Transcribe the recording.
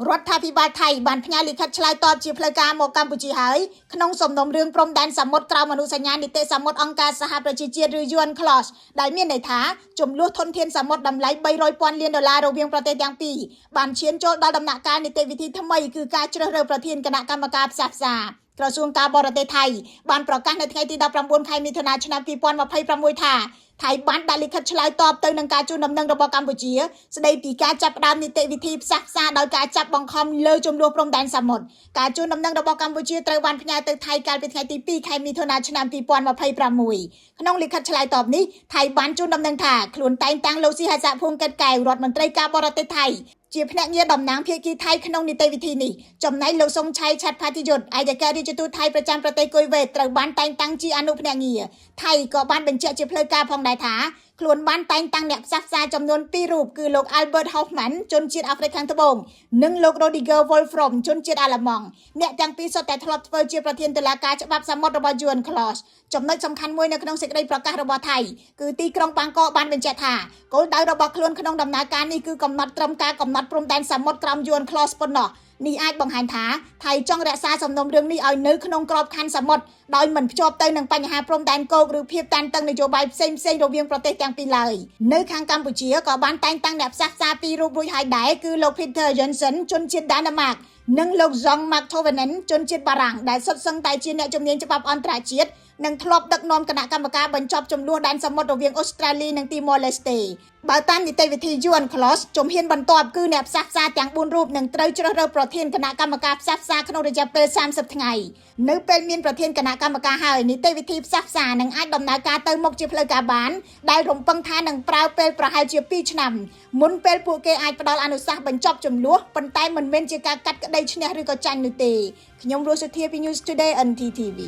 រដ្ឋាភិបាលថៃបានផ្ញើលិខិតឆ្លើយតបជាផ្លូវការមកកម្ពុជាហើយក្នុងសំណុំរឿងព្រំដែនសមុទ្រក្រោមអនុសញ្ញានីតិសមុទ្រអង្គការសហប្រជាជាតិឬ UNCLOS ដែលមានន័យថាចំនួនធនធានសមុទ្រតម្លៃ$300,000 លានរវាងប្រទេសទាំងពីរបានឈានចូលដល់ដំណាក់កាលនីតិវិធីថ្មីគឺការជ្រើសរើសប្រធានគណៈកម្មការផ្សះផ្សាក្រសួងការបរទេសថៃបានប្រកាសនៅថ្ងៃទី19 ខែមិថុនាឆ្នាំ2026ថាថៃបានដាក់លិខិតឆ្លើយតបទៅនឹងការជូនដំណឹងរបស់កម្ពុជាស្ដីពីការចាប់ផ្ដើមនីតិវិធីផ្សះផ្សាដោយការចាប់បង្ខំលើចំនួនព្រំដែនសមុទ្រការជូនដំណឹងរបស់កម្ពុជាត្រូវបានផ្ញើទៅថៃកាលពីថ្ងៃទី2 ខែមិថុនាឆ្នាំ2026ក្នុងលិខិតឆ្លើយតបនេះថៃបានជូនដំណឹងថាខ្លួនតែងតាំងលោកស៊ីហាសាភូមិកិតកែវរដ្ឋមន្ត្រីការបរទេសថៃជាភ្នាក់ងារតំណាងភាគីថៃក្នុងនីតិវិធីនេះចំណែកលោកសុងឆៃឆាត់ផាទីយុទ្ធឯកអគ្គរដ្ឋទូតថៃប្រចាំប្រទេសគុយវេតត្រូវបានតែងតាំងជាអនុភ្នាក់ងារថៃក៏បានបញ្ជាក់ជាផ្លូវការផងដែរថាខ្លួនបានតែងតាំងអ្នកផ្សះផ្សាចំនួន2រូបគឺលោក Albert Hoffman ជនជាតិអាហ្វ្រិកខាងត្បូងនិងលោក Rodiger Wolfram ជនជាតិអាល្លឺម៉ង់អ្នកទាំងពីរសុទ្ធតែធ្លាប់ធ្វើជាប្រធានតុលាការច្បាប់សមុទ្ររបស់ UNCLOS ចំណុចសំខាន់មួយនៅក្នុងសេចក្តីប្រកាសរបស់ថៃគឺទីក្រុងបាងកកបានបញ្ជាក់ថាគោលដៅរបស់ខ្លួនក្នុងដំណើរការនេះគឺកំណត់ត្រឹមការកំណត់ព្រំដែនសមុទ្រក្រោម UNCLOS ប៉ុណ្ណោះនេះអាចបង្ហាញថាថៃចង់រក្សាសំណុំរឿងនេះឲ្យនៅក្នុងក្របខ័ណ្ឌសមុទ្រដោយមិនភ្ជាប់ទៅនឹងបញ្ហាព្រំដែនគោកឬភាពតានតឹងនយោបាយផ្សេងៗរវាងប្រទេសទាំងពីរឡើយនៅខាងកម្ពុជាក៏បានតែងតាំងអ្នកផ្សះផ្សាពីររូបរួចហើយដែរគឺលោក Peter Jensen ជនជាតិដាណឺម៉ាកនិងលោក Jean Marc Tovenen ជនជាតិបារាំងដែលសុទ្ធសឹងតែជាអ្នកជំនាញច្បាប់អន្តរជាតិនិងធ្លាប់ដឹកនាំគណៈកម្មការបញ្ចប់ចំនួនដែនសមុទ្ររវាងអូស្ត្រាលីនិងទីម៉ូឡេស្តេបើតាមនីតិវិធី UNCLOS ជំហានបន្ទាប់គឺអ្នកផ្សះផ្សាទាំង4រូបនឹងត្រូវជ្រើសរើសប្រធានគណៈកម្មការផ្សះផ្សាក្នុងរយៈពេល30ថ្ងៃនៅពេលមានប្រធានគណៈកម្មការហើយនីតិវិធីផ្សះផ្សានឹងអាចដំណើរការទៅមុខជាផ្លូវការបានដែលរំពឹងថានឹងប្រើពេលប្រហែលជា2ឆ្នាំមុនពេលពួកគេអាចផ្ដល់អនុសាសន៍បញ្ចប់ចំនួនប៉ុន្តែមិនមែនជាការកាត់ក្តីឈ្នះឬក៏ចាញ់នោះទេខ្ញុំរស់សុធាពី News Today NTTV